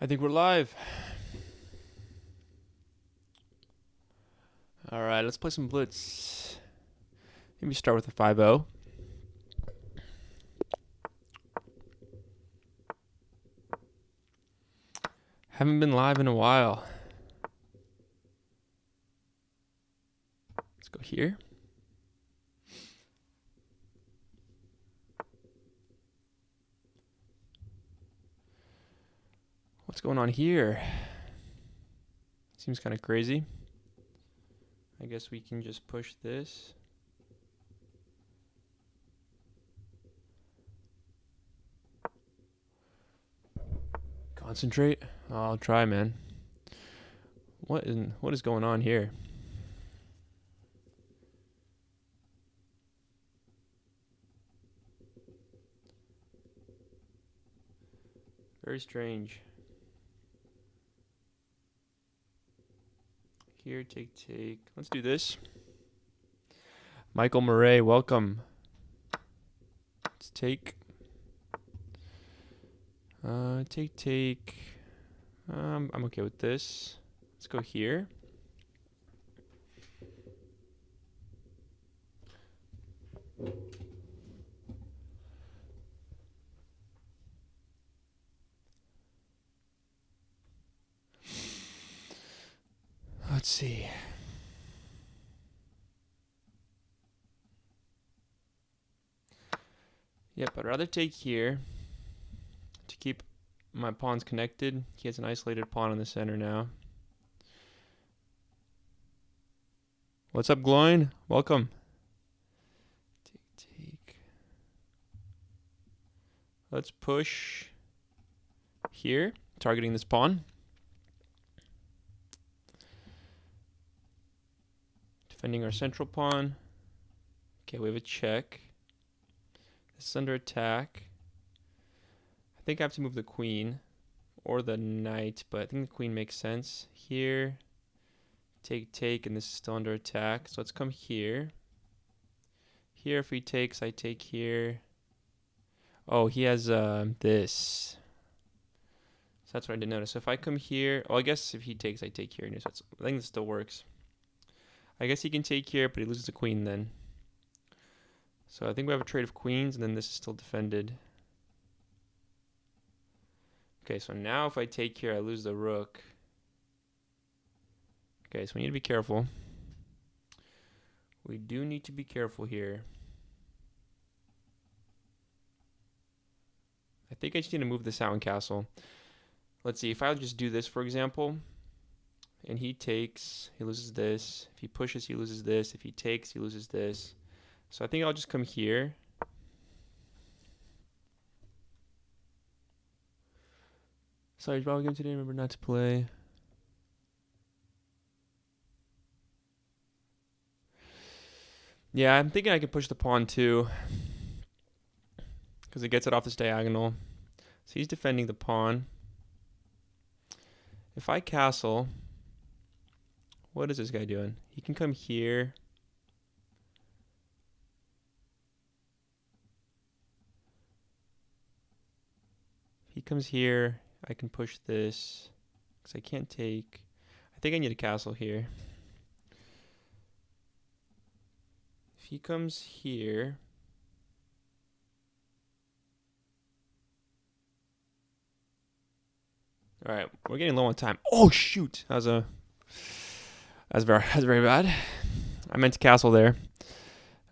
I think we're live. All right, let's play some Blitz. Maybe start with a 5-0. Haven't been live in a while. Let's go here. What's going on here? Seems kind of crazy. I guess we can just push this. Concentrate. I'll try, man. What is going on here? Very strange. Here, take. Let's do this. Michael Murray, welcome. Let's take. Take. I'm okay with this. Let's go here. Let's see. Yep, I'd rather take here to keep my pawns connected. He has an isolated pawn in the center now. What's up, Gloin? Welcome. Take. Let's push here, targeting this pawn. Defending our central pawn. Okay, we have a check. This is under attack. I think I have to move the queen or the knight, but I think the queen makes sense. Here, take, and this is still under attack. So let's come here. Here, if he takes, I take here. Oh, he has this. So that's what I didn't notice. So if I come here, I guess if he takes, I take here. So I think this still works. I guess he can take here, but he loses the queen then. So I think we have a trade of queens, and then this is still defended. Okay, so now if I take here, I lose the rook. Okay, so we need to be careful. We do need to be careful here. I think I just need to move this out in castle. Let's see, if I just do this, for example, and he takes, he loses this. If he pushes, he loses this. If he takes, he loses this. So I think I'll just come here. Sorry, probably game today. Remember not to play. Yeah, I'm thinking I can push the pawn too, because it gets it off this diagonal. So he's defending the pawn. If I castle, what is this guy doing? He can come here. If he comes here, I can push this, because I can't take. I think I need a castle here. If he comes here, all right, we're getting low on time. Oh shoot, that's very bad. I meant to castle there.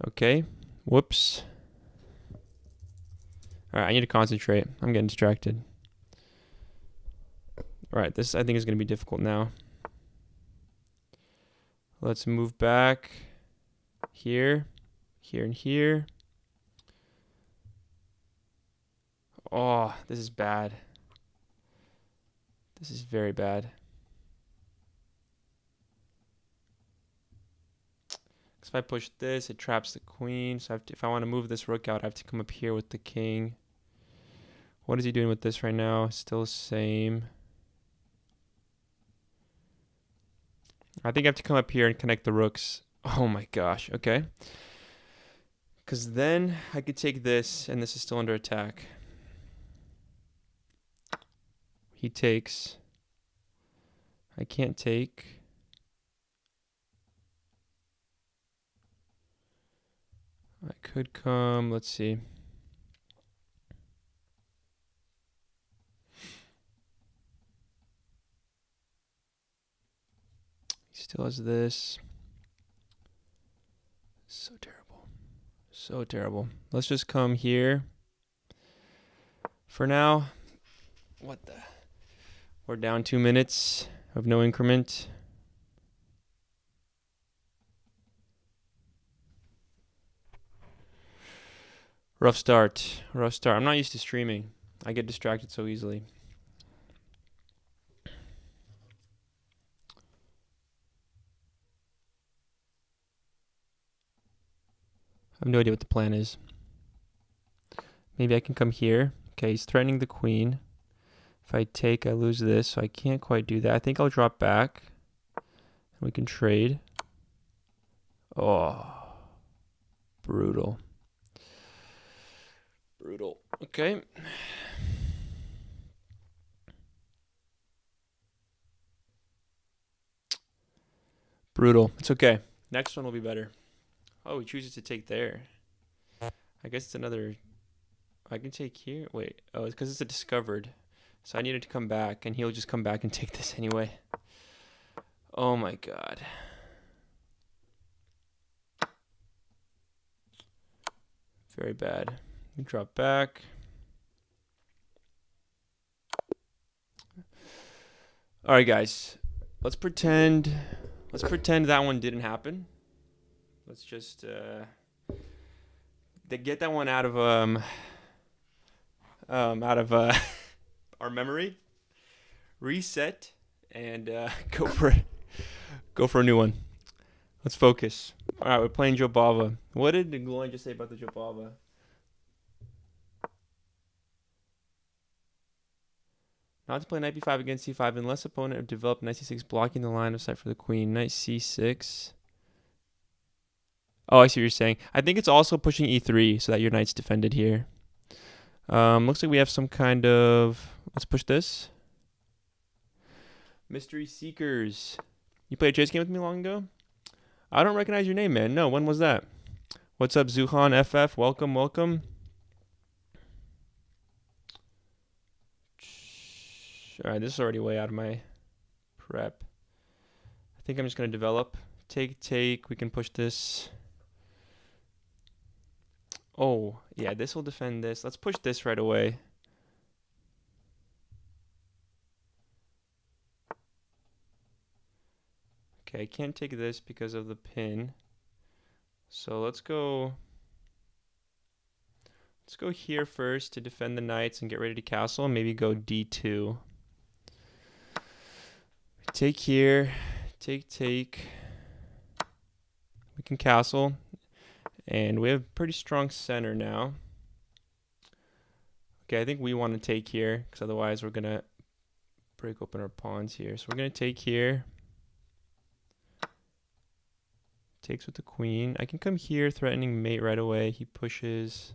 Okay, whoops. All right, I need to concentrate. I'm getting distracted. All right, this I think is going to be difficult now. Let's move back here, and here. Oh, this is bad. This is very bad. Because if I push this, it traps the queen. So if I want to move this rook out, I have to come up here with the king. What is he doing with this right now? Still the same. I think I have to come up here and connect the rooks. Oh my gosh. Okay. Because then I could take this, and this is still under attack. He takes. I can't take. I could come. Let's see. He still has this. So terrible. So terrible. Let's just come here. For now. What the? We're down 2 minutes of no increment. Rough start. Rough start. I'm not used to streaming. I get distracted so easily. I have no idea what the plan is. Maybe I can come here. Okay, he's threatening the queen. If I take, I lose this, so I can't quite do that. I think I'll drop back. And we can trade. Oh. Brutal. Brutal. Okay. Brutal. It's okay. Next one will be better. Oh, he chooses to take there. I guess it's another... I can take here. Wait. Oh, it's because it's a discovered. So I needed to come back, and he'll just come back and take this anyway. Oh my god. Very bad. Drop back. All right, guys. Let's pretend that one didn't happen. Let's just get that one out of our memory. Reset and go for a new one. Let's focus. All right, we're playing Jobava. What did Gloin just say about the Jobava? Not to play knight b5 against c5 unless opponent have developed knight c6 blocking the line of sight for the queen. Knight c6. Oh, I see what you're saying. I think it's also pushing e3 so that your knight's defended here. Looks like we have some kind of... Let's push this. Mystery Seekers. You played a chess game with me long ago? I don't recognize your name, man. No, when was that? What's up, Zuhan FF? Welcome, welcome. Alright, this is already way out of my prep. I think I'm just going to develop. Take. We can push this. Oh, yeah, this will defend this. Let's push this right away. Okay, I can't take this because of the pin. So let's go here first to defend the knights and get ready to castle, and maybe go d2. Take here, take. We can castle, and we have pretty strong center now. Okay, I think we want to take here, because otherwise we're going to break open our pawns here. So we're going to take here. Takes with the queen. I can come here, threatening mate right away. He pushes.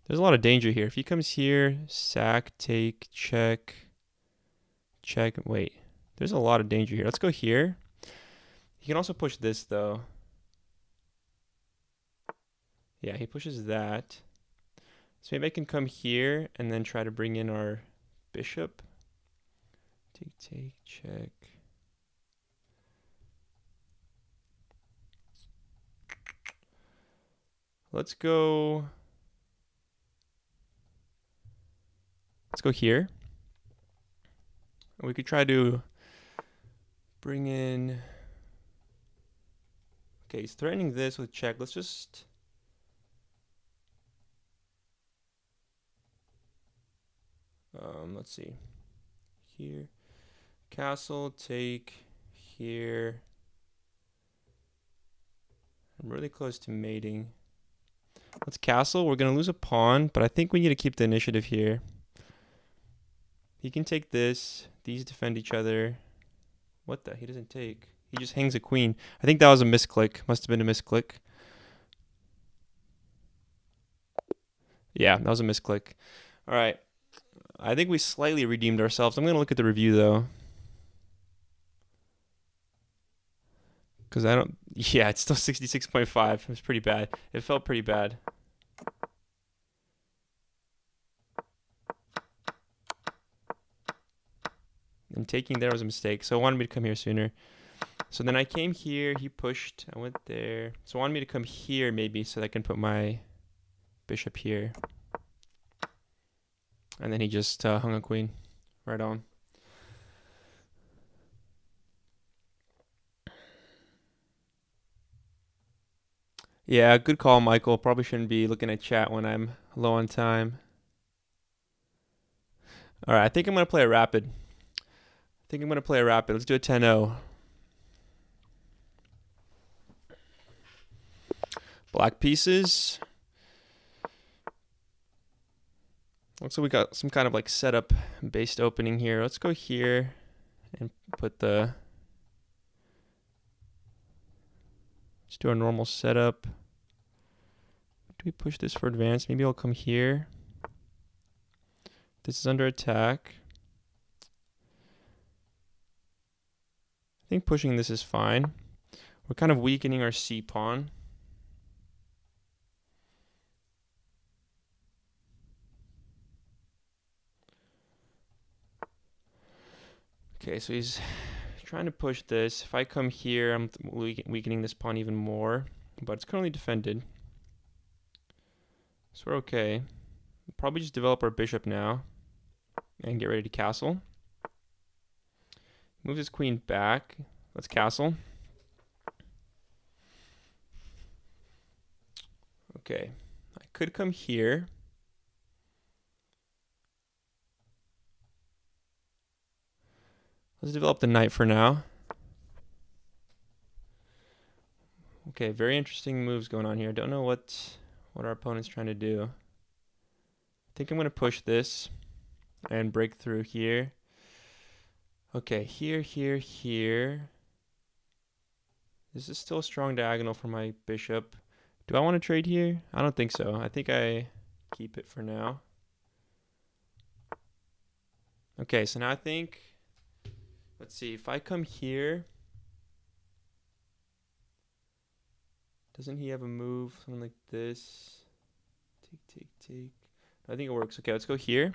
There's a lot of danger here. If he comes here, sack, take, check. Wait, there's a lot of danger here. Let's go here. He can also push this, though. Yeah, he pushes that. So maybe I can come here and then try to bring in our bishop. Take, check. Let's go here. We could try to bring in... Okay, he's threatening this with check. Let's just... let's see. Here. Castle, take, here. I'm really close to mating. Let's castle. We're going to lose a pawn, but I think we need to keep the initiative here. He can take this. These defend each other. What the? He doesn't take. He just hangs a queen. I think that was a misclick. Must have been a misclick. Yeah, that was a misclick. All right. I think we slightly redeemed ourselves. I'm going to look at the review, though. Because I don't... Yeah, it's still 66.5. It was pretty bad. It felt pretty bad. And taking there was a mistake. So I wanted me to come here sooner. So then I came here. He pushed. I went there. So I wanted me to come here maybe so that I can put my bishop here. And then he just hung a queen. Right on. Yeah, good call, Michael. Probably shouldn't be looking at chat when I'm low on time. All right, I think I'm going to play a rapid. Let's do a 10-0. Black pieces. Looks like we got some kind of like setup based opening here. Let's go here and put the... Let's do our normal setup. Do we push this for advance? Maybe I'll come here. This is under attack. I think pushing this is fine. We're kind of weakening our C pawn. Okay, so he's trying to push this. If I come here, I'm weakening this pawn even more. But it's currently defended. So we're okay. We'll probably just develop our bishop now. And get ready to castle. Move his queen back. Let's castle. Okay. I could come here. Let's develop the knight for now. Okay, very interesting moves going on here. I don't know what our opponent's trying to do. I think I'm going to push this and break through here. Okay, here, here, here. This is still a strong diagonal for my bishop. Do I want to trade here? I don't think so. I think I keep it for now. Okay, so now I think, let's see, if I come here, doesn't he have a move, something like this? Take, take, take. I think it works. Okay, let's go here.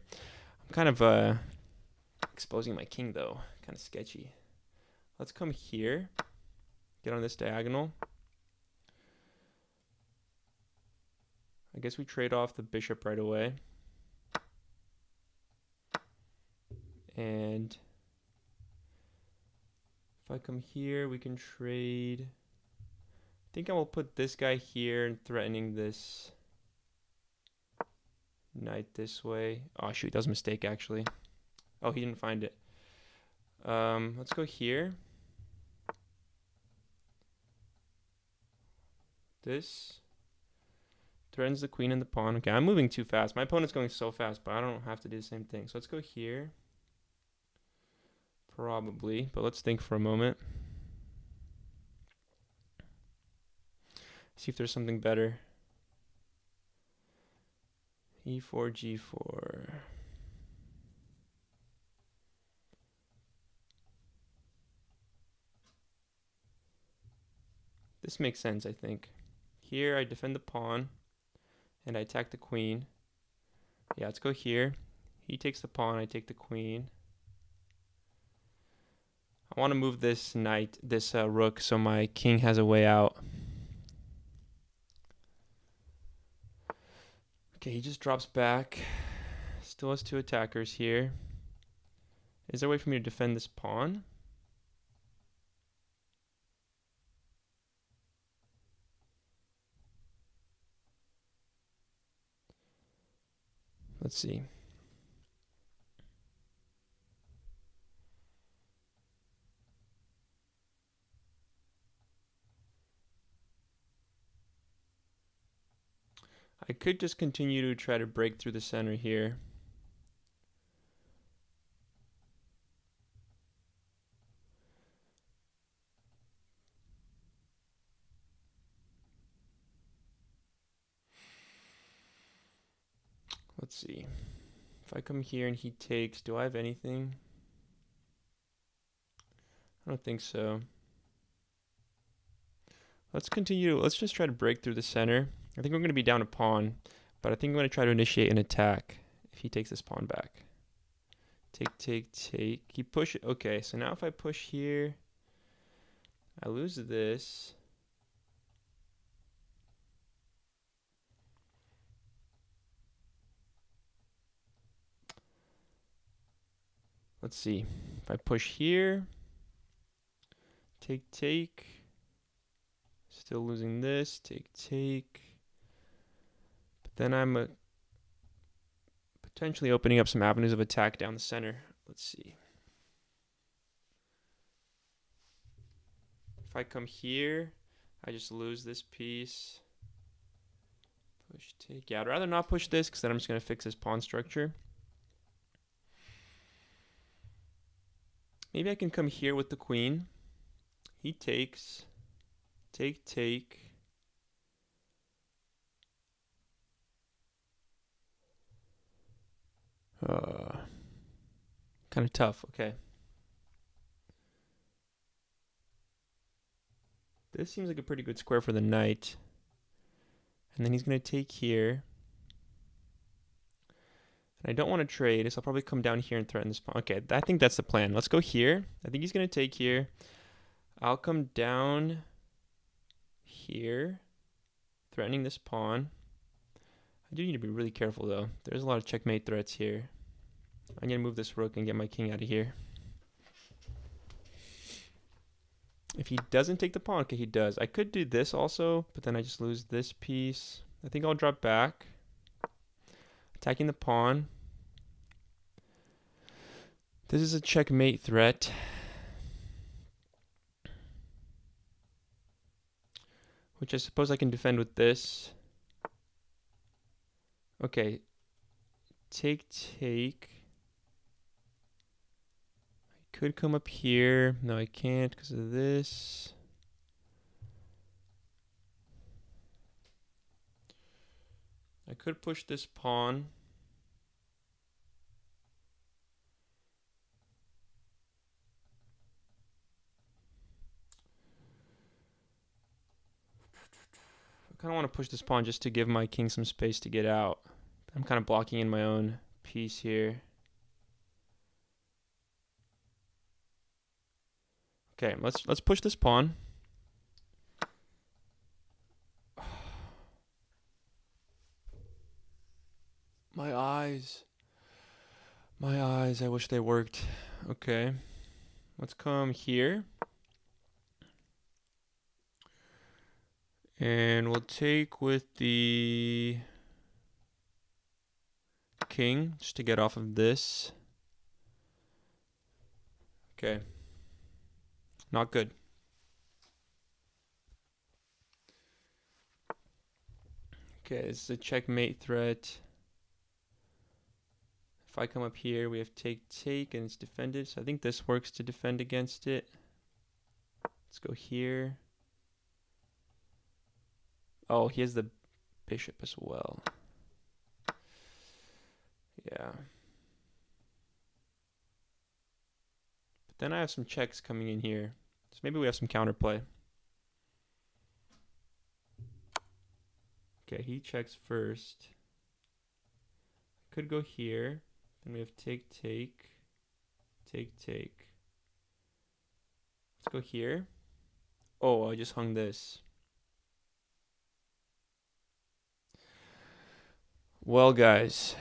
I'm kind of exposing my king, though. Kind of sketchy. Let's come here. Get on this diagonal. I guess we trade off the bishop right away. And if I come here, we can trade. I think I will put this guy here and threatening this knight this way. Oh, shoot, that was a mistake, actually. Oh, he didn't find it. Let's go here. This threatens the queen and the pawn. Okay, I'm moving too fast. My opponent's going so fast, but I don't have to do the same thing. So let's go here. Probably, but let's think for a moment. See if there's something better. E4, G4. This makes sense, I think. Here, I defend the pawn, and I attack the queen. Yeah, let's go here. He takes the pawn, I take the queen. I want to move this knight, this rook, so my king has a way out. Okay, he just drops back. Still has two attackers here. Is there a way for me to defend this pawn? Let's see. I could just continue to try to break through the center here. Let's see. If I come here and he takes, do I have anything? I don't think so. Let's continue. Let's just try to break through the center. I think we're going to be down a pawn, but I think I'm going to try to initiate an attack if he takes this pawn back. Take, take, take. He push it. Okay, so now if I push here, I lose this. Let's see. If I push here, take, take. Still losing this. Take, take. But then I'm potentially opening up some avenues of attack down the center. Let's see. If I come here, I just lose this piece. Push, take. Yeah, I'd rather not push this because then I'm just going to fix this pawn structure. Maybe I can come here with the queen. He takes. Take, take. Kind of tough. Okay. This seems like a pretty good square for the knight. And then he's going to take here. And I don't want to trade, so I'll probably come down here and threaten this pawn. Okay, I think that's the plan. Let's go here. I think he's going to take here. I'll come down here, threatening this pawn. I do need to be really careful, though. There's a lot of checkmate threats here. I'm going to move this rook and get my king out of here. If he doesn't take the pawn, okay, he does. I could do this also, but then I just lose this piece. I think I'll drop back. Attacking the pawn. This is a checkmate threat. Which I suppose I can defend with this. Okay. Take, take. I could come up here. No, I can't because of this. I could push this pawn. I kind of want to push this pawn just to give my king some space to get out. I'm kind of blocking in my own piece here. Okay, let's push this pawn. My eyes. My eyes, I wish they worked. Okay. Let's come here. And we'll take with the king just to get off of this. Okay. Not good. Okay, this is a checkmate threat. If I come up here, we have take, take, and it's defended. So I think this works to defend against it. Let's go here. Oh, he has the bishop as well. Yeah. But then I have some checks coming in here. So maybe we have some counterplay. Okay, he checks first. I could go here. Then we have take, take, take, take. Let's go here. Oh, I just hung this. Well, guys,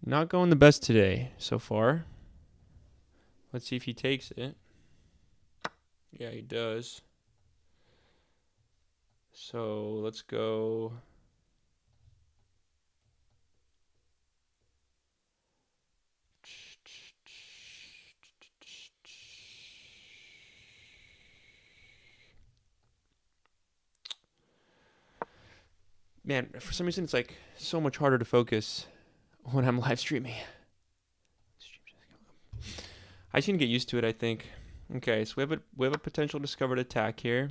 not going the best today so far. Let's see if he takes it. Yeah, he does. So let's go. Man, for some reason it's like so much harder to focus when I'm live streaming. I just need to get used to it, I think. Okay, so we have a potential discovered attack here.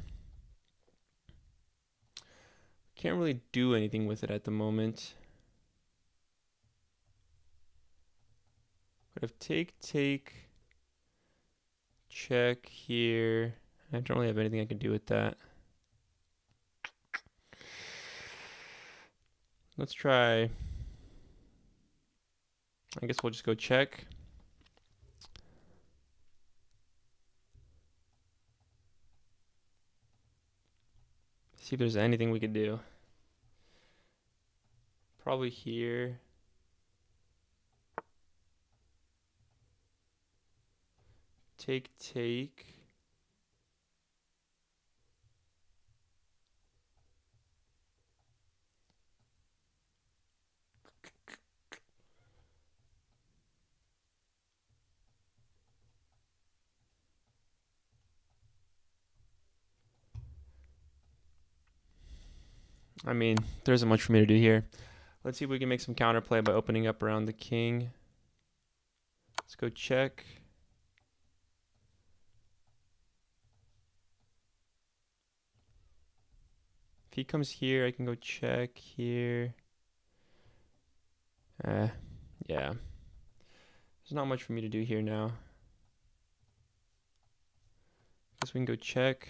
Can't really do anything with it at the moment. But if take, check here. I don't really have anything I can do with that. Let's try. I guess we'll just go check. See if there's anything we could do. Probably here. Take. I mean, there isn't much for me to do here. Let's see if we can make some counterplay by opening up around the king. Let's go check. If he comes here, I can go check here. Yeah. There's not much for me to do here now. Guess we can go check.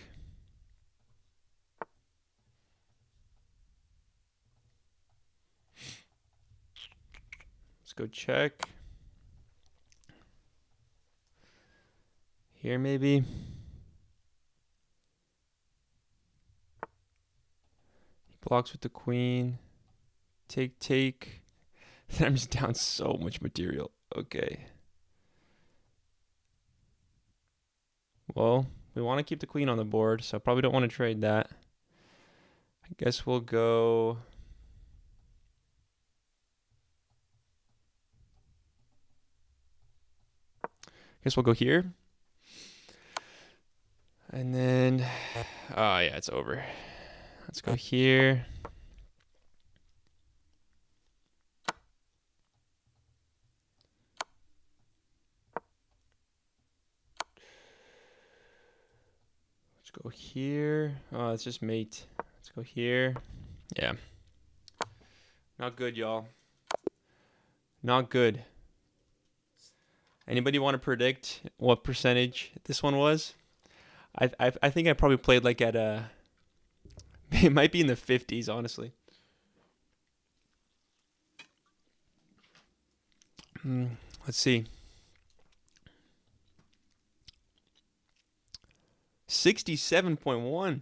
Let's go check. Here maybe. He blocks with the queen. Take. Then I'm just down so much material. Okay. Well, we want to keep the queen on the board, so I probably don't want to trade that. I guess we'll go... here. And then... oh, yeah, it's over. Let's go here. Let's go here. Oh, it's just mate. Let's go here. Yeah. Not good, y'all. Not good. Anybody want to predict what percentage this one was? I think I probably played like at a... it might be in the 50s, honestly. Let's see. 67.1.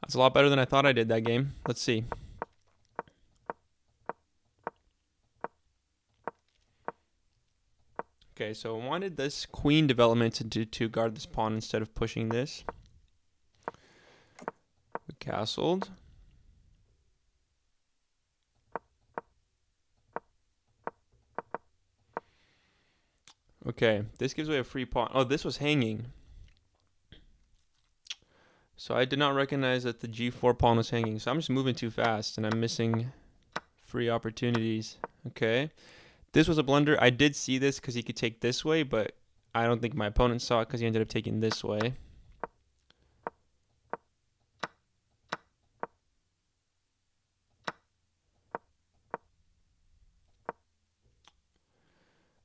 That's a lot better than I thought I did that game. Let's see. Okay, so I wanted this queen development to guard this pawn instead of pushing this. We castled. Okay, this gives away a free pawn. Oh, this was hanging. So I did not recognize that the g4 pawn was hanging. So I'm just moving too fast and I'm missing free opportunities. Okay. This was a blunder. I did see this because he could take this way, but I don't think my opponent saw it because he ended up taking this way.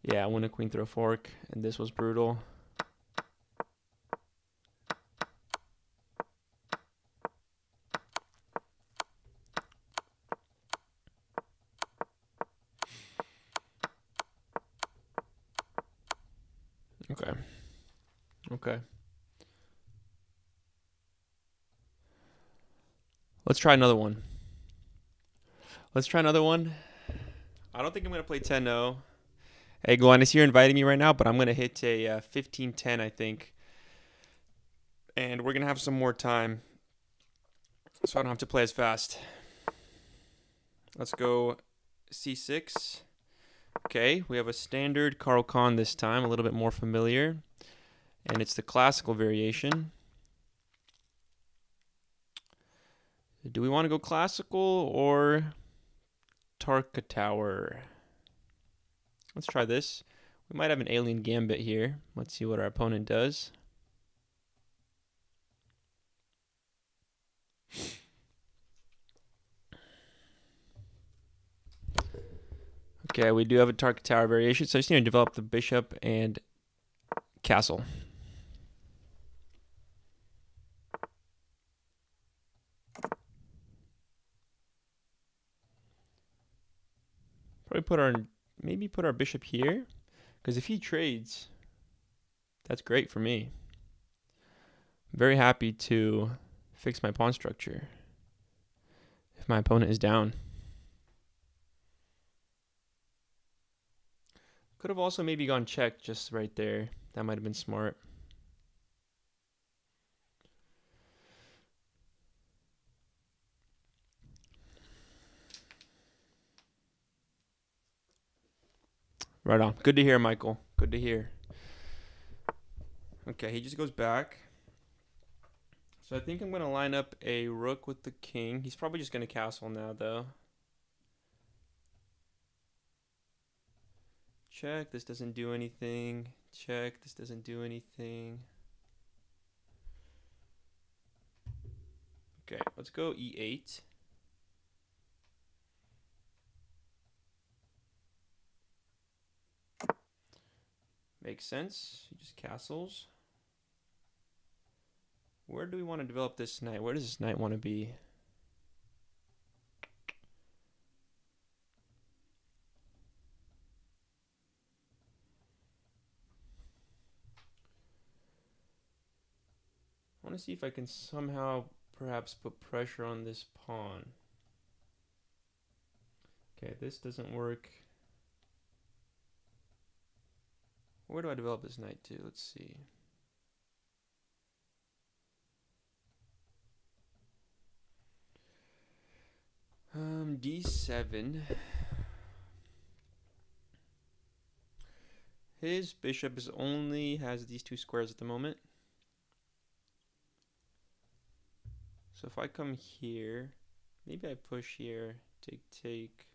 Yeah, I won a queen through a fork, and this was brutal. Okay. Let's try another one. I don't think I'm going to play 10-0. Hey, Glennis, you're inviting me right now, but I'm going to hit a 15-10, I think. And we're going to have some more time, so I don't have to play as fast. Let's go c6. Okay, we have a standard Caro-Kann this time, a little bit more familiar. And it's the classical variation. Do we want to go classical or Tarka Tower? Let's try this. We might have an alien gambit here. Let's see what our opponent does. Okay, we do have a target tower variation, so I just need to develop the bishop and castle. Probably maybe put our bishop here, because if he trades, that's great for me. I'm very happy to fix my pawn structure if my opponent is down. Could have also maybe gone check just right there. That might have been smart. Right on. Good to hear, Michael. Good to hear. Okay, he just goes back. So I think I'm going to line up a rook with the king. He's probably just going to castle now, though. Check. This doesn't do anything. Check. This doesn't do anything. Okay, let's go e8. Makes sense. He just castles. Where do we want to develop this knight? Where does this knight want to be? I want to see if I can somehow perhaps put pressure on this pawn. Okay, this doesn't work. Where do I develop this knight to? Let's see. D7. His bishop only has these two squares at the moment. So if I come here, maybe I push here, take,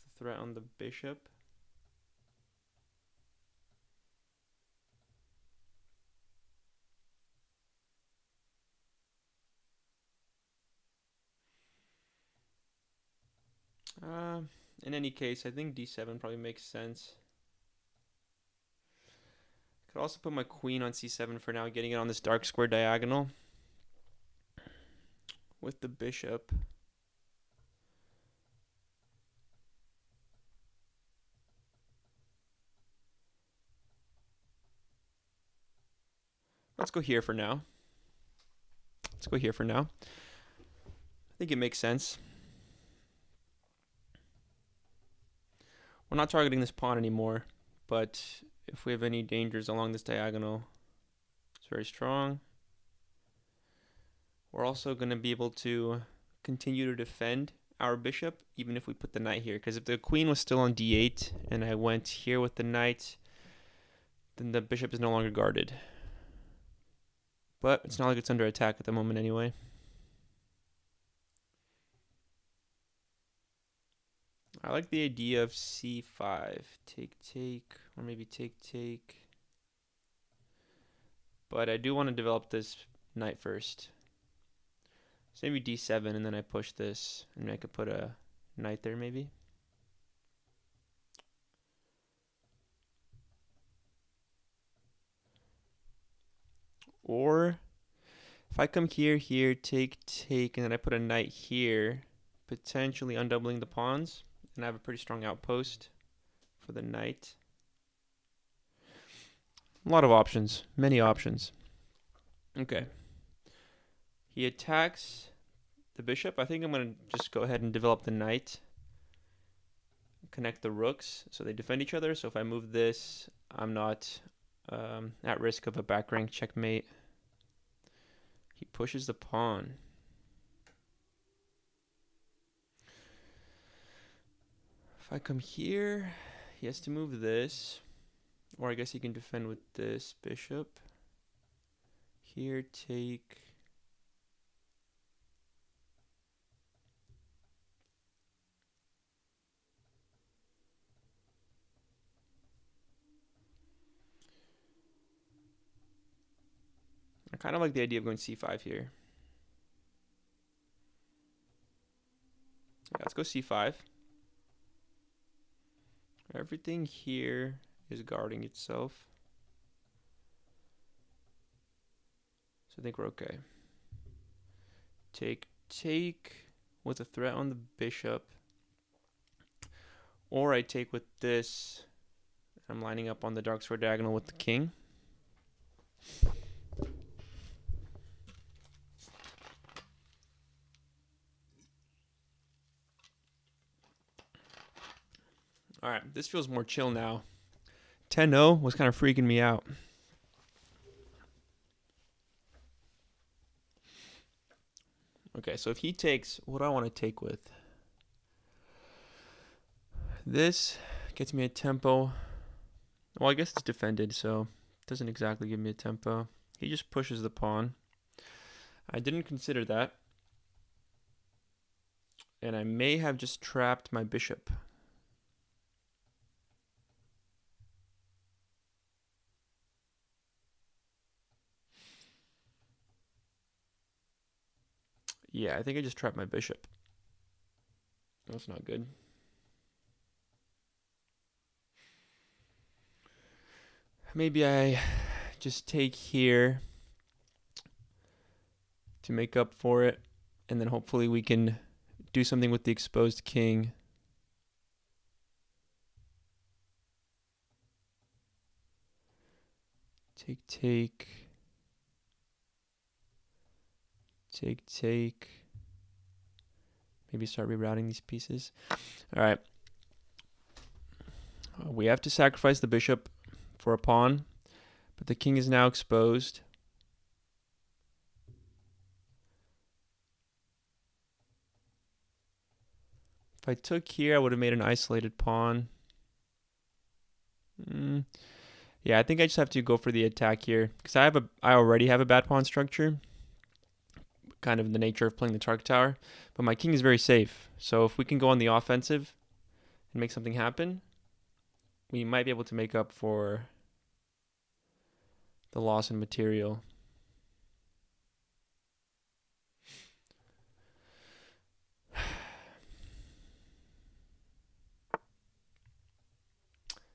with a threat on the bishop. In any case, I think d7 probably makes sense. Could also put my queen on c7 for now, getting it on this dark square diagonal with the bishop. Let's go here for now. I think it makes sense. We're not targeting this pawn anymore, but if we have any dangers along this diagonal, it's very strong. We're also going to be able to continue to defend our bishop, even if we put the knight here. Because if the queen was still on d8 and I went here with the knight, then the bishop is no longer guarded. But it's not like it's under attack at the moment anyway. I like the idea of c5. Take, or maybe take. But I do want to develop this knight first. So maybe d7, and then I push this, and I could put a knight there maybe. Or if I come here, take, and then I put a knight here, potentially undoubling the pawns, and I have a pretty strong outpost for the knight. A lot of options, many options. Okay. He attacks the bishop. I think I'm going to just go ahead and develop the knight. Connect the rooks so they defend each other. So if I move this, I'm not at risk of a back rank checkmate. He pushes the pawn. If I come here, he has to move this. Or I guess he can defend with this bishop. Here, take. I kind of like the idea of going c5 here. Yeah, let's go c5. Everything here is guarding itself. So I think we're okay. Take with a threat on the bishop. Or I take with this. I'm lining up on the dark square diagonal with the king. All right, this feels more chill now. 10-0 was kind of freaking me out. Okay, so if he takes, what do I want to take with? This gets me a tempo. Well, I guess it's defended, so it doesn't exactly give me a tempo. He just pushes the pawn. I didn't consider that. And I may have just trapped my bishop. Yeah, I think I just trapped my bishop. That's not good. Maybe I just take here to make up for it, and then hopefully we can do something with the exposed king. Take. Maybe start rerouting these pieces. All right. We have to sacrifice the bishop for a pawn, but the king is now exposed. If I took here, I would have made an isolated pawn. Yeah, I think I just have to go for the attack here because I already have a bad pawn structure, kind of in the nature of playing the Target Tower, but my king is very safe. So if we can go on the offensive and make something happen, we might be able to make up for the loss in material.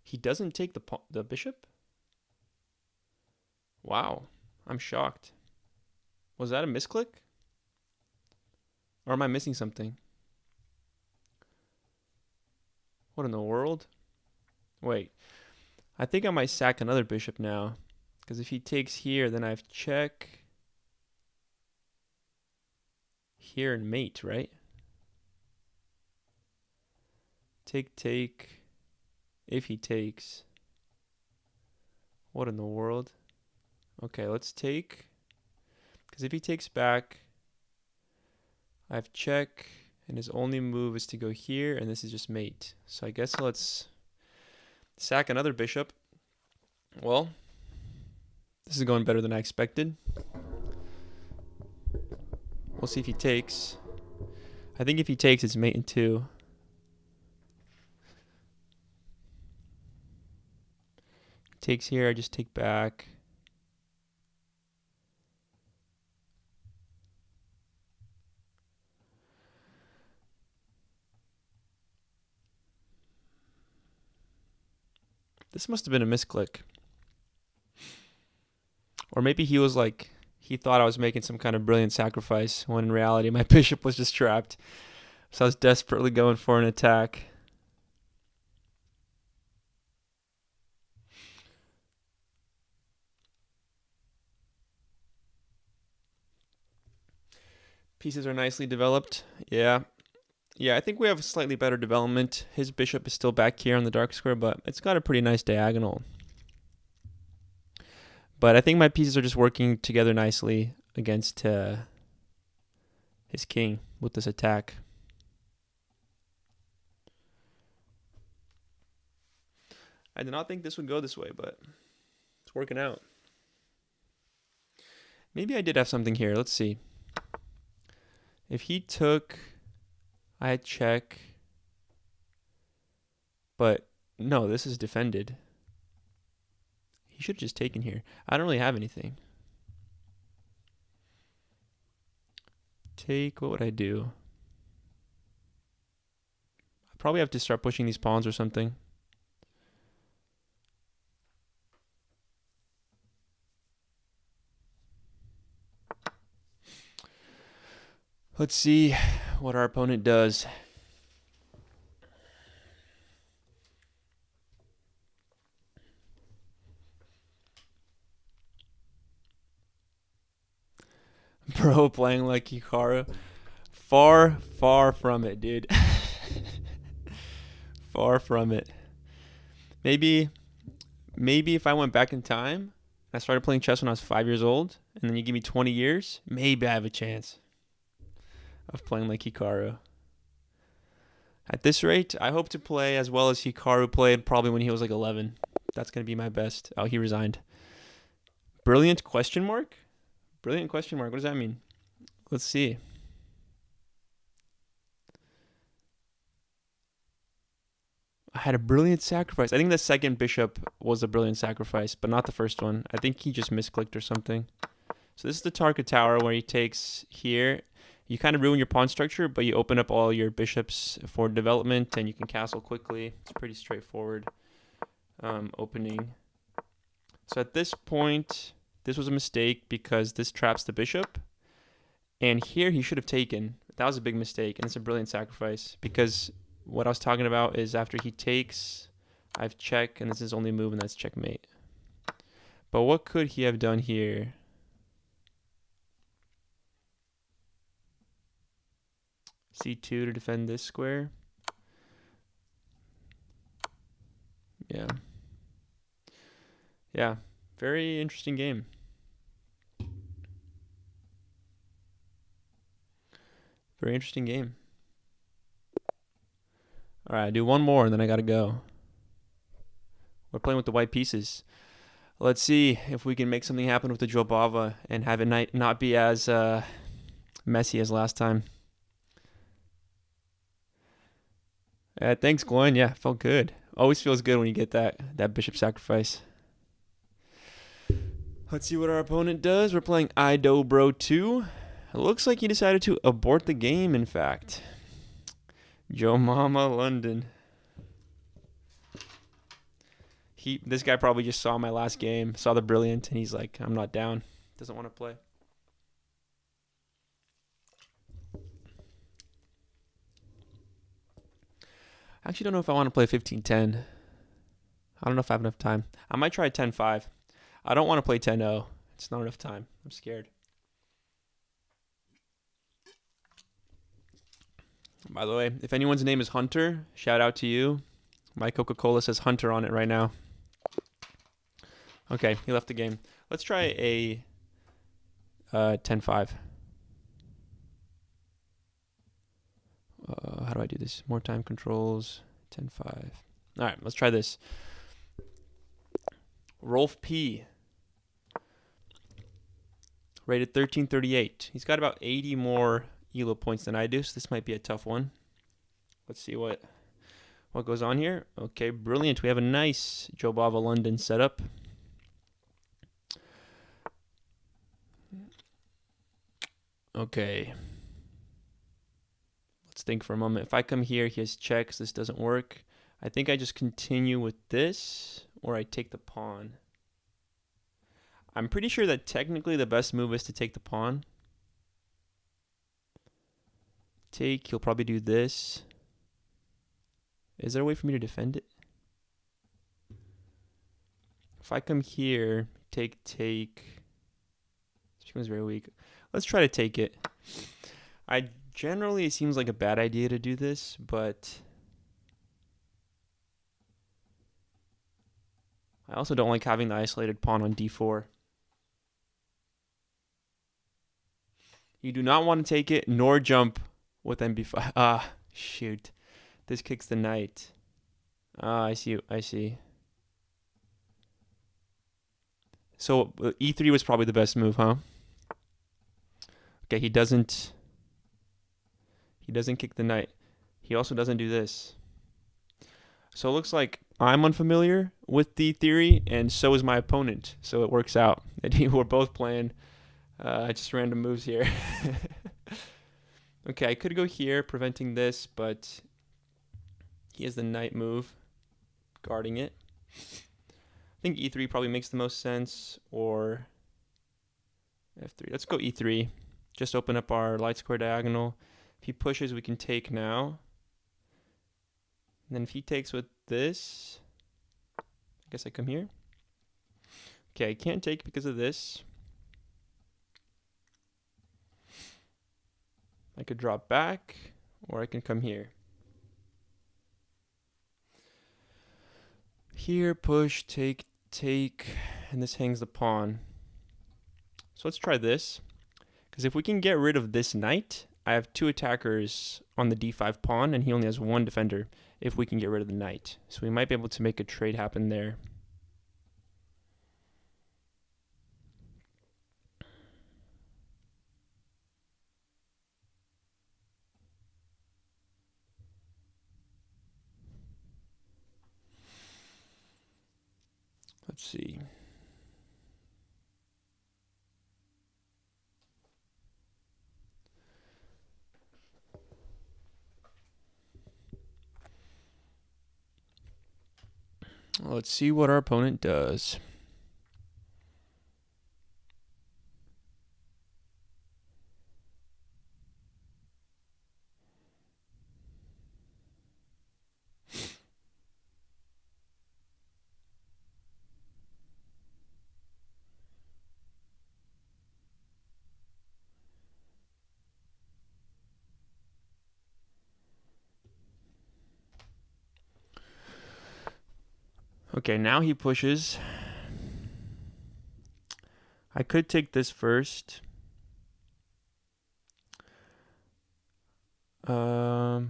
He doesn't take the bishop? Wow, I'm shocked. Was that a misclick? Or am I missing something? What in the world? Wait, I think I might sack another bishop now. Because if he takes here, then I have check here and mate, right? Take. If he takes. What in the world? Okay, let's take. Because if he takes back, I have check, and his only move is to go here, and this is just mate. So I guess let's sack another bishop. Well, this is going better than I expected. We'll see if he takes. I think if he takes, it's mate in 2. Takes here, I just take back. This must have been a misclick. Or maybe he was like, he thought I was making some kind of brilliant sacrifice, when in reality my bishop was just trapped. So I was desperately going for an attack. Pieces are nicely developed. Yeah, I think we have a slightly better development. His bishop is still back here on the dark square, but it's got a pretty nice diagonal. But I think my pieces are just working together nicely against his king with this attack. I did not think this would go this way, but it's working out. Maybe I did have something here. Let's see. If he took, I had check. But no, this is defended. He should have just taken here. I don't really have anything. Take, what would I do? I probably have to start pushing these pawns or something. Let's see what our opponent does. Bro playing like Hikaru. Far, far from it, dude. Far from it. Maybe if I went back in time, I started playing chess when I was 5 years old, and then you give me 20 years, maybe I have a chance of playing like Hikaru. At this rate, I hope to play as well as Hikaru played probably when he was like 11. That's going to be my best. Oh, he resigned. Brilliant question mark? Brilliant question mark. What does that mean? Let's see. I had a brilliant sacrifice. I think the second bishop was a brilliant sacrifice, but not the first one. I think he just misclicked or something. So this is the Tarka Tower where he takes here. You kind of ruin your pawn structure, but you open up all your bishops for development, and you can castle quickly. It's pretty straightforward opening. So at this point, this was a mistake because this traps the bishop. And here he should have taken. That was a big mistake, and it's a brilliant sacrifice because what I was talking about is after he takes, I've check, and this is his only move, and that's checkmate. But what could he have done here? C2 to defend this square. Yeah. Yeah. Very interesting game. Very interesting game. All right, I do one more, and then I got to go. We're playing with the white pieces. Let's see if we can make something happen with the Jobava and have it not be as messy as last time. Thanks, Glenn. Yeah, felt good. Always feels good when you get that bishop sacrifice. Let's see what our opponent does. We're playing Idobro 2. It looks like he decided to abort the game, in fact. Joe Mama London. This guy probably just saw my last game, saw the brilliant, and he's like, I'm not down. Doesn't want to play. I actually don't know if I want to play 15-10. I don't know if I have enough time. I might try 10-5. I don't want to play 10-0. It's not enough time. I'm scared. By the way, if anyone's name is Hunter, shout out to you. My Coca-Cola says Hunter on it right now. Okay, he left the game. Let's try a 10-5. How do I do this? More time controls. 10-5. All right, let's try this. Rolf P. Rated 1338. He's got about 80 more ELO points than I do, so this might be a tough one. Let's see what goes on here. Okay, brilliant. We have a nice Jobava London setup. Okay. Let's think for a moment. If I come here, he has checks. This doesn't work. I think I just continue with this, or I take the pawn. I'm pretty sure that technically the best move is to take the pawn. Take, he'll probably do this. Is there a way for me to defend it? If I come here, take. This becomes very weak. Let's try to take it. Generally, it seems like a bad idea to do this, but I also don't like having the isolated pawn on d4. You do not want to take it, nor jump with mb5. Ah, shoot. This kicks the knight. Ah, I see. So e3 was probably the best move, huh? Okay, he doesn't kick the knight. He also doesn't do this. So it looks like I'm unfamiliar with the theory, and so is my opponent. So it works out. And we're both playing just random moves here. Okay, I could go here, preventing this, but he has the knight move, guarding it. I think e3 probably makes the most sense, or f3. Let's go e3. Just open up our light square diagonal. If he pushes, we can take now. And then if he takes with this, I guess I come here. Okay, I can't take because of this. I could drop back, or I can come here. Here, push, take, and this hangs the pawn. So let's try this. Because if we can get rid of this knight, I have 2 attackers on the d5 pawn, and he only has 1 defender if we can get rid of the knight. So we might be able to make a trade happen there. Let's see. Let's see what our opponent does. Okay, now he pushes. I could take this first. Let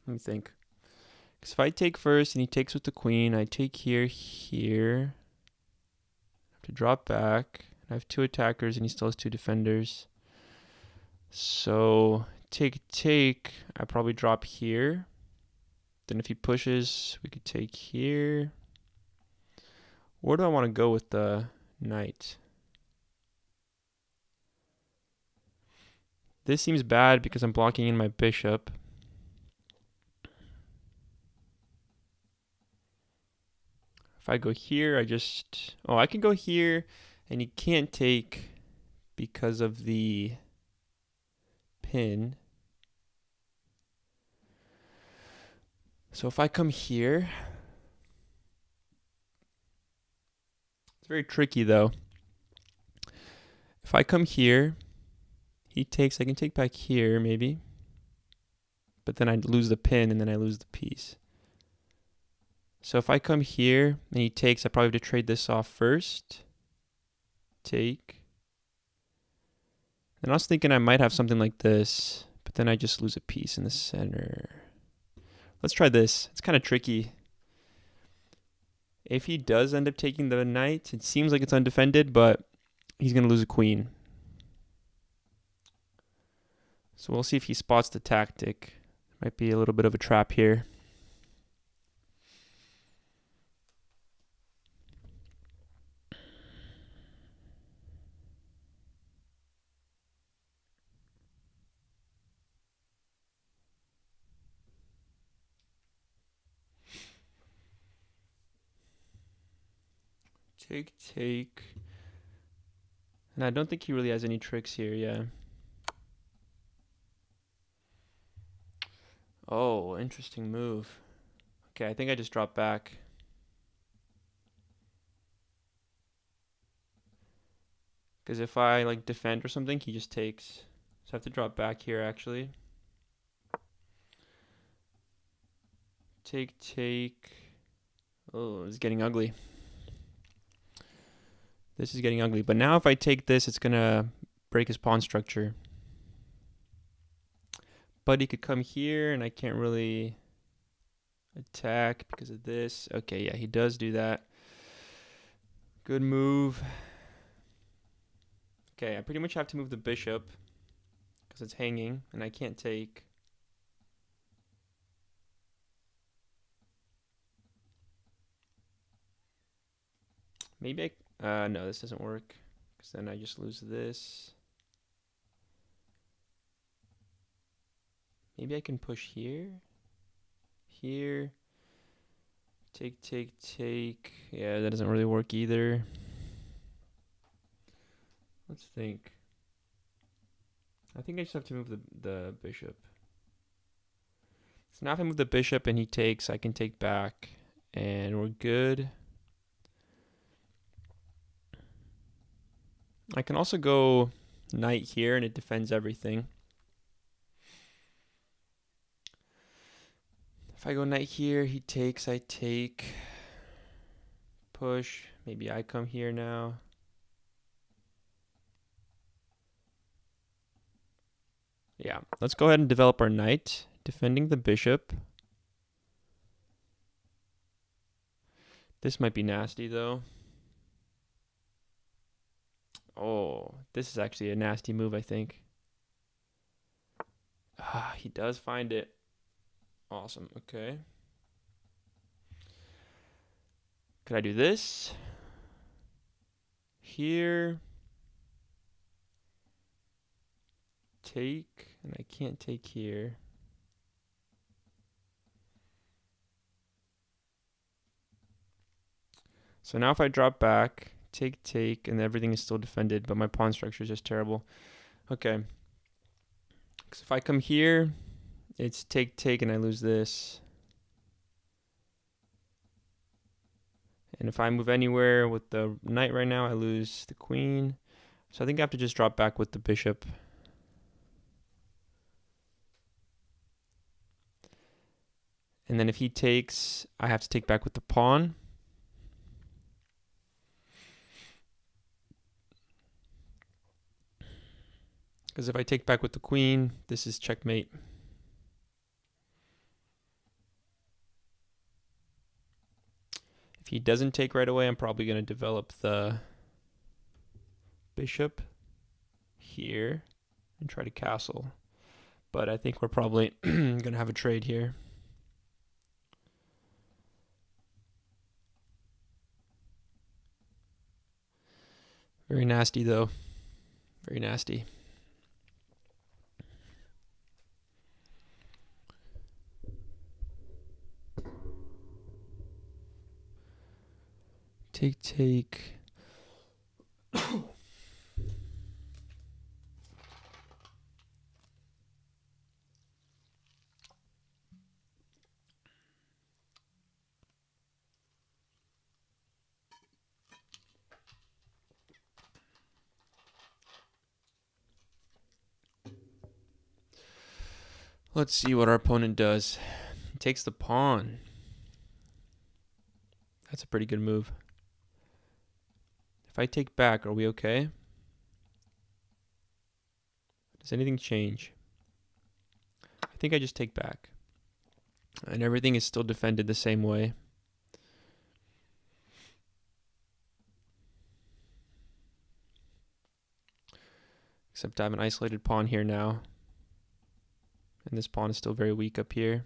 me think. Because if I take first and he takes with the queen, I take here. I have to drop back. I have 2 attackers and he still has 2 defenders. So take, I probably drop here. Then if he pushes, we could take here. Where do I want to go with the knight? This seems bad because I'm blocking in my bishop. If I go here, I can go here, and he can't take because of the pin. So if I come here, it's very tricky though. If I come here, he takes, I can take back here maybe, but then I'd lose the pin and then I lose the piece. So if I come here and he takes, I probably have to trade this off first. Take. And I was thinking I might have something like this, but then I just lose a piece in the center. Let's try this. It's kind of tricky. If he does end up taking the knight, it seems like it's undefended, but he's going to lose a queen. So we'll see if he spots the tactic. Might be a little bit of a trap here. Take. And I don't think he really has any tricks here, yeah. Oh, interesting move. Okay, I think I just dropped back. Because if I like defend or something, he just takes. So I have to drop back here actually. Take. Oh, it's getting ugly. This is getting ugly. But now if I take this, it's going to break his pawn structure. But he could come here, and I can't really attack because of this. Okay, yeah, he does do that. Good move. Okay, I pretty much have to move the bishop because it's hanging, and I can't take. Maybe no, this doesn't work because then I just lose this. Maybe I can push here. Take. Yeah, that doesn't really work either. Let's think. I think I just have to move the bishop. So now if I move the bishop and he takes, I can take back. And we're good. I can also go knight here and it defends everything. If I go knight here, he takes, I take. Push. Maybe I come here now. Yeah, let's go ahead and develop our knight, defending the bishop. This might be nasty, though. Oh, this is actually a nasty move, I think. Ah, he does find it. Awesome, okay. Could I do this? Here. Take, and I can't take here. So now if I drop back, take, and everything is still defended, but my pawn structure is just terrible. Okay. Because if I come here, it's take, and I lose this. And if I move anywhere with the knight right now, I lose the queen. So I think I have to just drop back with the bishop. And then if he takes, I have to take back with the pawn. Because if I take back with the queen, this is checkmate. If he doesn't take right away, I'm probably going to develop the bishop here and try to castle. But I think we're probably going to have a trade here. Very nasty, though. Very nasty. Take. Let's see what our opponent does. He takes the pawn. That's a pretty good move. If I take back, are we okay? Does anything change? I think I just take back. And everything is still defended the same way. Except I have an isolated pawn here now. And this pawn is still very weak up here.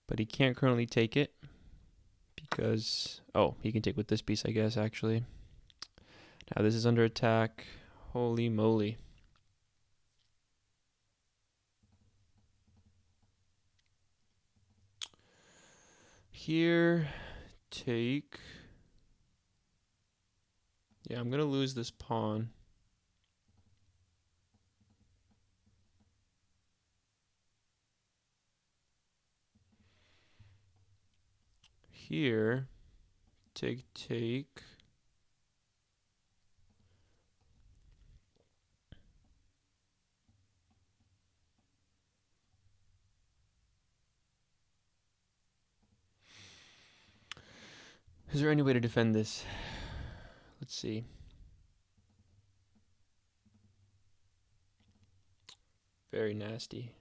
But he can't currently take it. Because, oh, he can take with this piece, I guess, actually. Now this is under attack. Holy moly. Here, take. Yeah, I'm going to lose this pawn. Here, take. Is there any way to defend this? Let's see. Very nasty.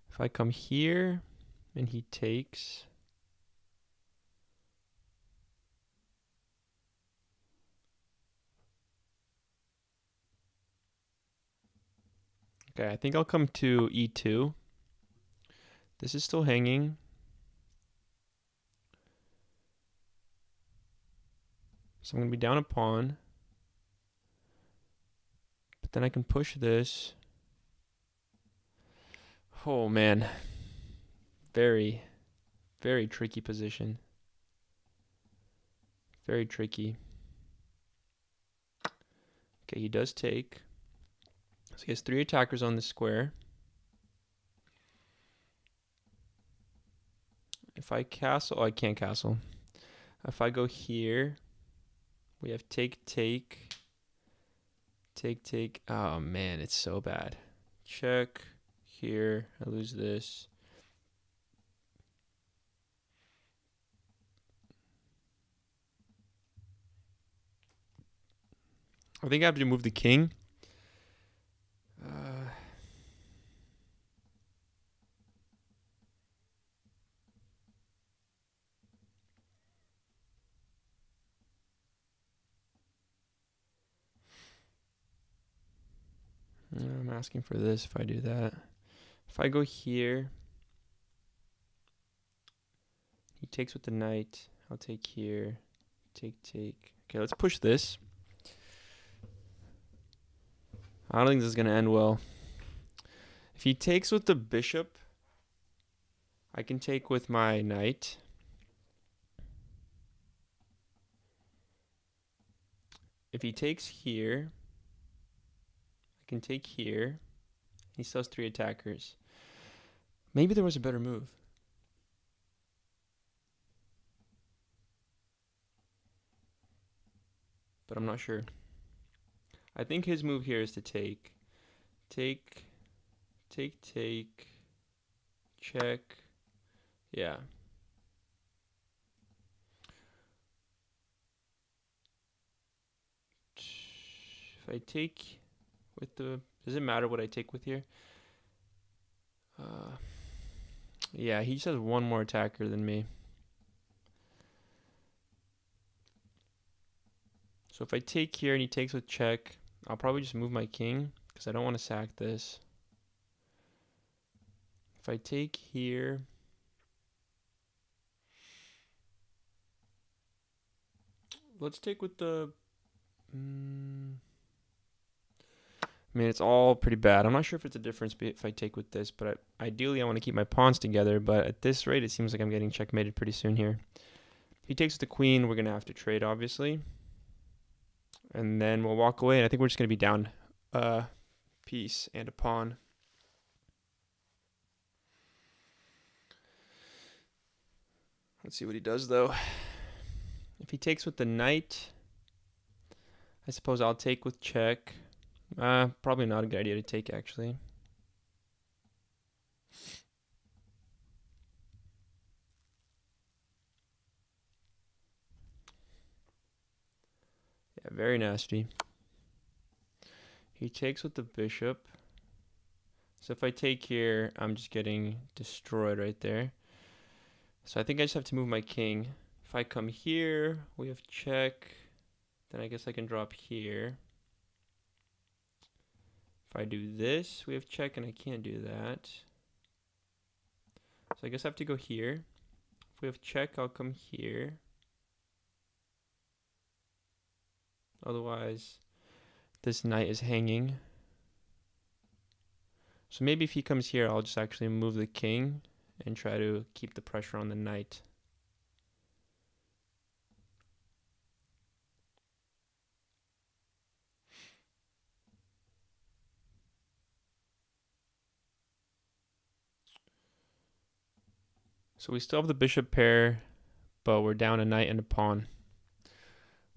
If I come here and he takes. Okay, I think I'll come to e2. This is still hanging. So I'm going to be down a pawn. But then I can push this. Oh man, very, very tricky position. Very tricky. Okay, he does take. So he has 3 attackers on the square. If I castle, oh, I can't castle. If I go here, we have take, take, take, take. Oh man, it's so bad. Check here. I lose this. I think I have to move the king. I'm asking for this if I do that. If I go here, he takes with the knight. I'll take here. Take, take. Okay, let's push this. I don't think this is going to end well. If he takes with the bishop, I can take with my knight. If he takes here, I can take here. He still has 3 attackers. Maybe there was a better move. But I'm not sure. I think his move here is to take. Take, take, take, check. Yeah. If I take with the... Does it matter what I take with here? Yeah, he just has 1 more attacker than me. So if I take here and he takes with check, I'll probably just move my king because I don't want to sack this. If I take here, let's take with the... I mean, it's all pretty bad. I'm not sure if it's a difference if I take with this, but ideally I want to keep my pawns together. But at this rate, it seems like I'm getting checkmated pretty soon here. If he takes with the queen, we're going to have to trade, obviously. And then we'll walk away, and I think we're just going to be down a piece and a pawn. Let's see what he does, though. If he takes with the knight, I suppose I'll take with check. Probably not a good idea to take, actually. Yeah, very nasty. He takes with the bishop. So if I take here, I'm just getting destroyed right there. So I think I just have to move my king. If I come here, we have check. Then I guess I can drop here. If I do this, we have check, and I can't do that. So I guess I have to go here. If we have check, I'll come here. Otherwise, this knight is hanging. So maybe if he comes here, I'll just actually move the king and try to keep the pressure on the knight. So we still have the bishop pair, but we're down a knight and a pawn.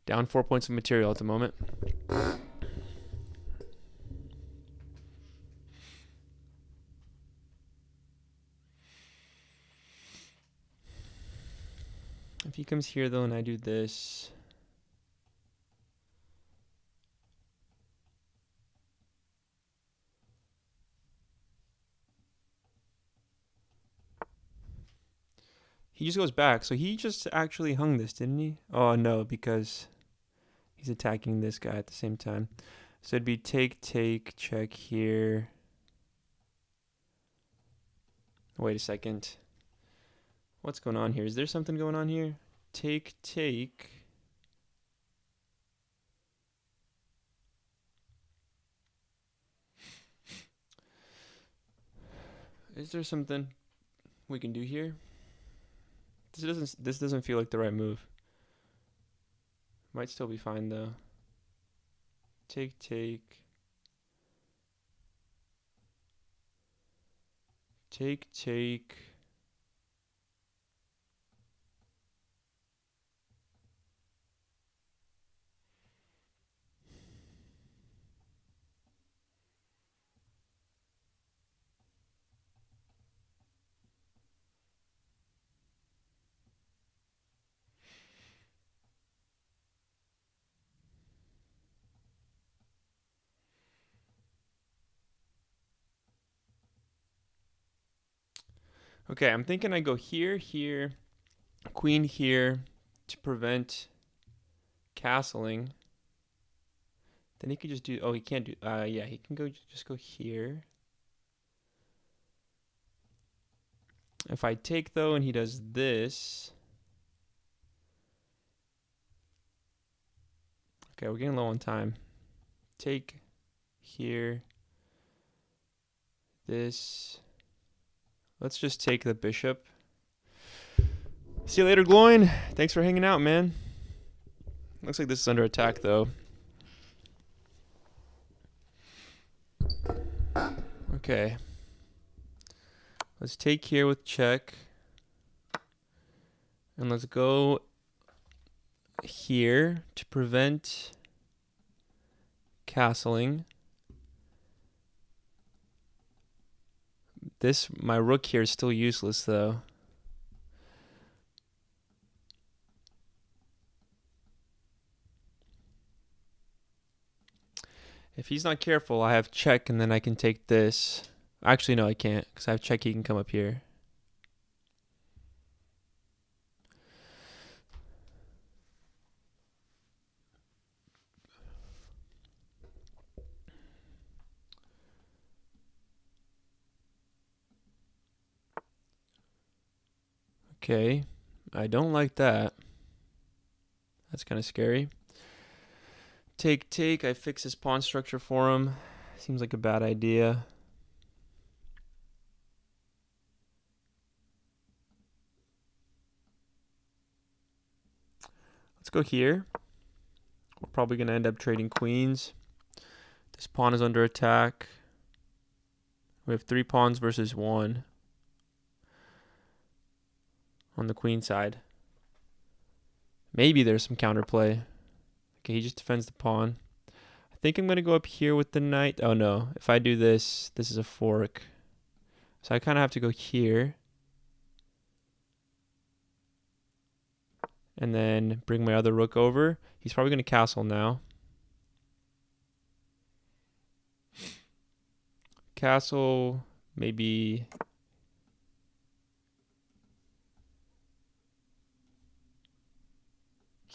Down 4 points of material at the moment. If he comes here, though, and I do this... He just goes back. So he just actually hung this, didn't he? Oh, no, because he's attacking this guy at the same time. So it'd be take, take, check here. Wait a second. What's going on here? Is there something going on here? Take, take. Is there something we can do here? This doesn't feel like the right move. Might still be fine though. Take. Take. Okay, I'm thinking I go here, queen here to prevent castling. Then he could just do, oh, he can't do, yeah, he can just go here. If I take though and he does this. Okay, we're getting low on time. Take here. This. Let's just take the bishop. See you later, Gloin. Thanks for hanging out, man. Looks like this is under attack, though. Okay. Let's take here with check. And let's go here to prevent castling. My rook here is still useless, though. If he's not careful, I have check, and then I can take this. Actually, no, I can't, because I have check. He can come up here. Okay, I don't like that. That's kind of scary. Take. I fix his pawn structure for him. Seems like a bad idea. Let's go here. We're probably going to end up trading queens. This pawn is under attack. We have 3 pawns versus 1 on the queen side. Maybe there's some counterplay. Okay, he just defends the pawn. I think I'm going to go up here with the knight. Oh, no. If I do this, this is a fork. So I kind of have to go here. And then bring my other rook over. He's probably going to castle now. Castle, maybe...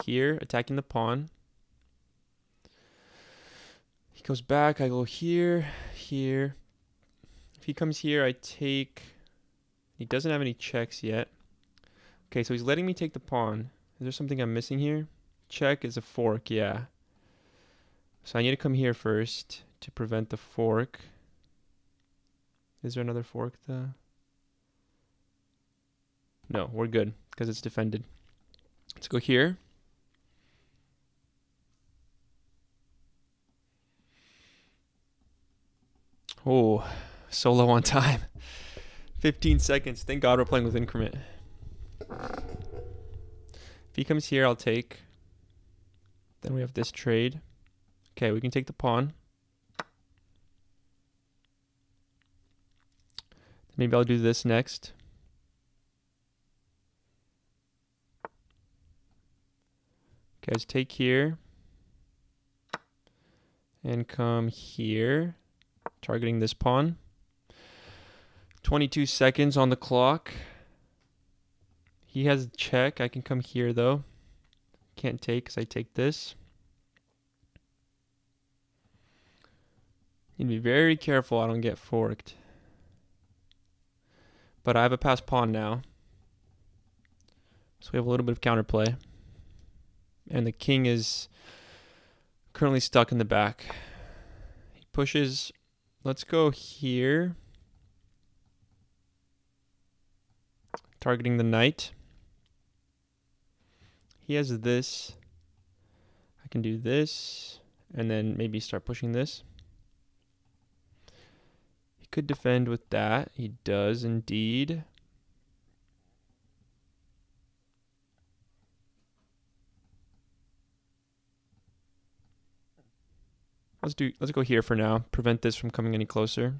here, attacking the pawn. He goes back, I go here. If he comes here, I take... He doesn't have any checks yet. Okay, so he's letting me take the pawn. Is there something I'm missing here? Check is a fork, yeah. So I need to come here first to prevent the fork. Is there another fork though? No, we're good because it's defended. Let's go here. Oh, so low on time. 15 seconds. Thank God we're playing with increment. If he comes here, I'll take. Then we have this trade. Okay, we can take the pawn. Maybe I'll do this next. Okay, let's take here. And come here. Targeting this pawn. 22 seconds on the clock. He has check. I can come here though. Can't take because I take this. Need to be very careful I don't get forked. But I have a passed pawn now. So we have a little bit of counterplay. And the king is currently stuck in the back. He pushes. Let's go here. targeting the knight. He has this. I can do this, and then maybe start pushing this. He could defend with that. He does indeed. Let's go here for now. Prevent this from coming any closer.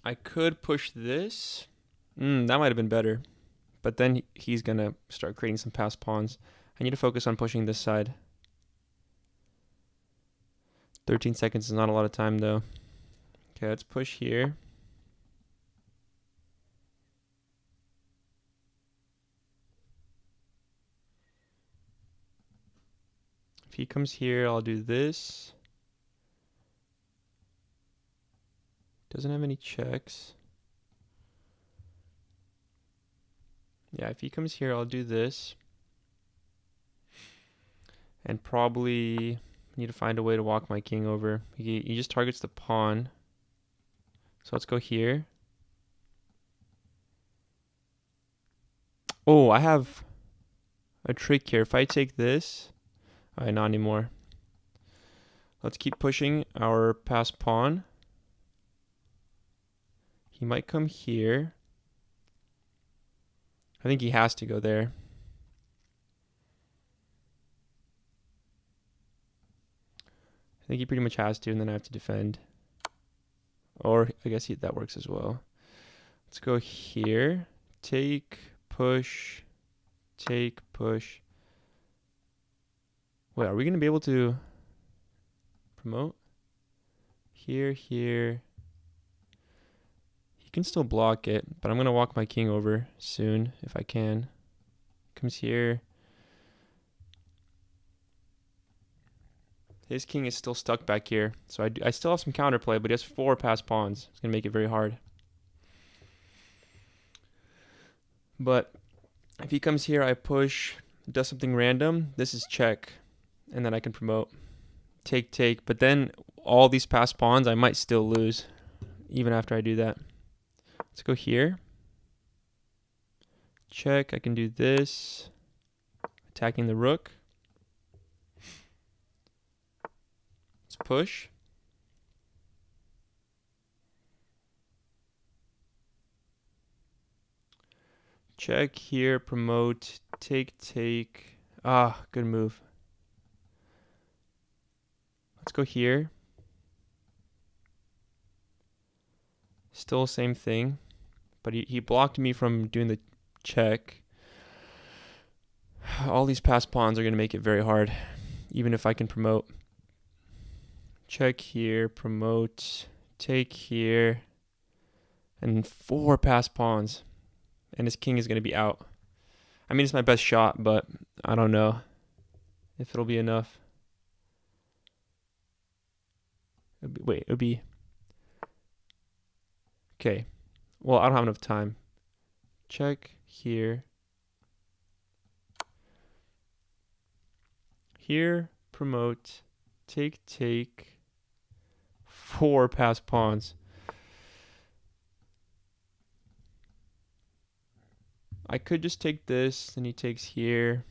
I could push this. That might have been better. But then he's going to start creating some passed pawns. I need to focus on pushing this side. 13 seconds is not a lot of time, though. Okay, let's push here. If he comes here, I'll do this. Doesn't have any checks. Yeah, if he comes here, I'll do this. And probably need to find a way to walk my king over. He just targets the pawn. So let's go here. Oh, I have a trick here. If I take this... Alright, not anymore. Let's keep pushing our passed pawn. He might come here. I think he has to go there. I think he pretty much has to, and then I have to defend. Or I guess that works as well. Let's go here. Take, push, take, push. Wait, are we going to be able to promote? Here, here. He can still block it, but I'm going to walk my king over soon if I can. Comes here. His king is still stuck back here. So I still have some counterplay, but he has 4 passed pawns. It's going to make it very hard. But if he comes here, I push, does something random. This is check. And then I can promote. Take, take. But then all these passed pawns, I might still lose. Even after I do that. Let's go here. Check. I can do this. Attacking the rook. Let's push. Check here. Promote. Take, take. Ah, good move. Let's go here. Still same thing. But he blocked me from doing the check. All these passed pawns are going to make it very hard. Even if I can promote. Check here. Promote. Take here. And 4 passed pawns. And his king is going to be out. I mean, it's my best shot, but I don't know if it'll be enough. It would be... Okay. Well, I don't have enough time. Check here. Here, promote. Take, take. 4 passed pawns. I could just take this, then he takes here.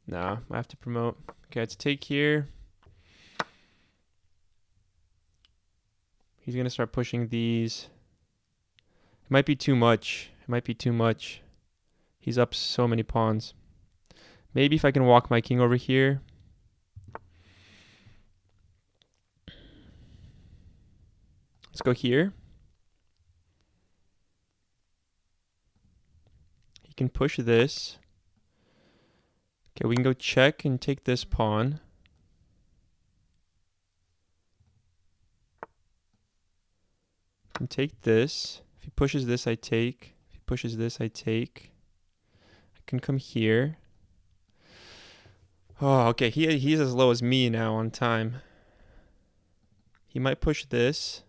Nah, I have to promote. Okay, let's take here. He's going to start pushing these. It might be too much. It might be too much. He's up so many pawns. Maybe if I can walk my king over here. Let's go here. He can push this. Okay, we can go check and take this pawn. And take this. If he pushes this, I take. If he pushes this, I take. I can come here. Oh, okay. He's as low as me now on time. He might push this.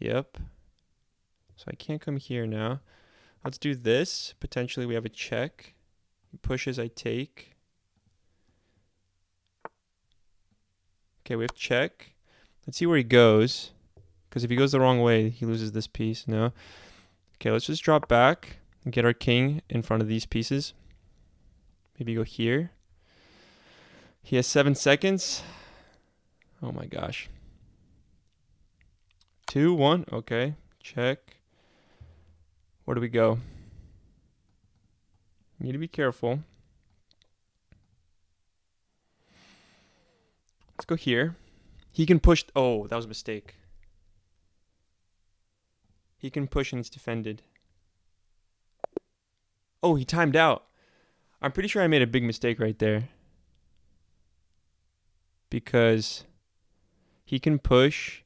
Yep. So I can't come here now. Let's do this. Potentially we have a check. He pushes, I take. Okay, we have check. Let's see where he goes. Because if he goes the wrong way, he loses this piece. No. Okay, let's just drop back and get our king in front of these pieces. Maybe go here. He has 7 seconds. Oh my gosh. 2, 1. Okay, check. Where do we go? Need to be careful. Let's go here. He can push. Oh, that was a mistake. He can push and it's defended. Oh, he timed out. I'm pretty sure I made a big mistake right there. Because he can push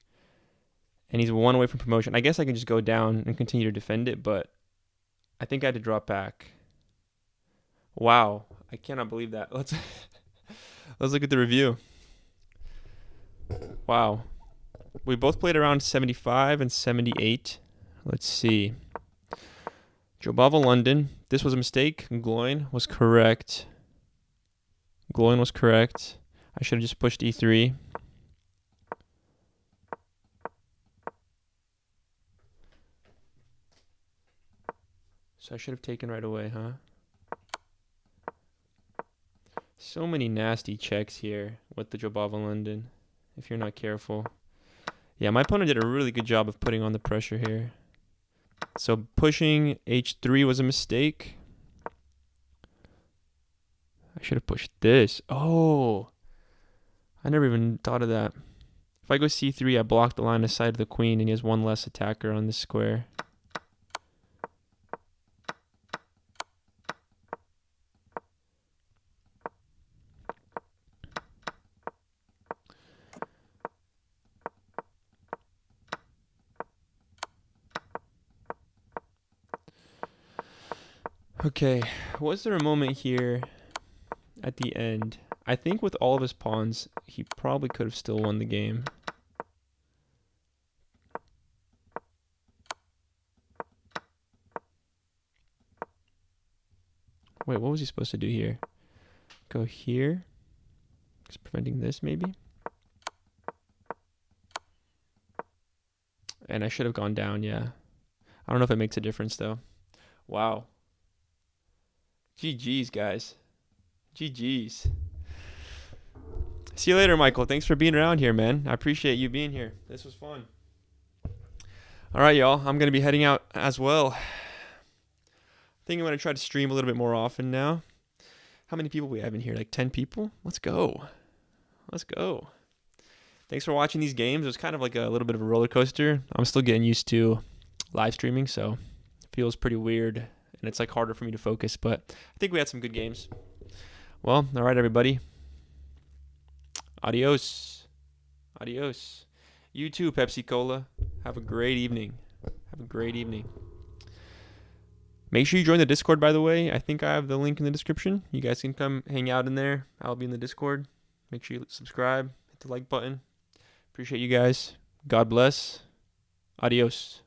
and he's 1 away from promotion. I guess I can just go down and continue to defend it, but I think I had to drop back. Wow, I cannot believe that. Let's look at the review. Wow. We both played around 75 and 78. Let's see. Jobava London. This was a mistake. Gloin was correct. Gloin was correct. I should have just pushed e3. So I should have taken right away, huh? So many nasty checks here with the Jobava London, if you're not careful. Yeah, my opponent did a really good job of putting on the pressure here. So pushing h3 was a mistake. I should have pushed this. Oh, I never even thought of that. If I go c3, I block the line of sight of the queen, and he has 1 less attacker on this square. Okay, was there a moment here at the end? I think with all of his pawns, he probably could have still won the game. Wait, what was he supposed to do here? Go here? Just preventing this, maybe? And I should have gone down, yeah. I don't know if it makes a difference, though. Wow. GG's, guys. GG's. See you later, Michael. Thanks for being around here, man. I appreciate you being here. This was fun. All right, y'all. I'm going to be heading out as well. I think I'm going to try to stream a little bit more often now. How many people we have in here? Like 10 people? Let's go. Let's go. Thanks for watching these games. It was kind of like a little bit of a roller coaster. I'm still getting used to live streaming, so it feels pretty weird. And it's like harder for me to focus, but I think we had some good games. Well, all right, everybody. Adios. Adios. You too, Pepsi Cola. Have a great evening. Have a great evening. Make sure you join the Discord, by the way. I think I have the link in the description. You guys can come hang out in there. I'll be in the Discord. Make sure you subscribe. Hit the like button. Appreciate you guys. God bless. Adios.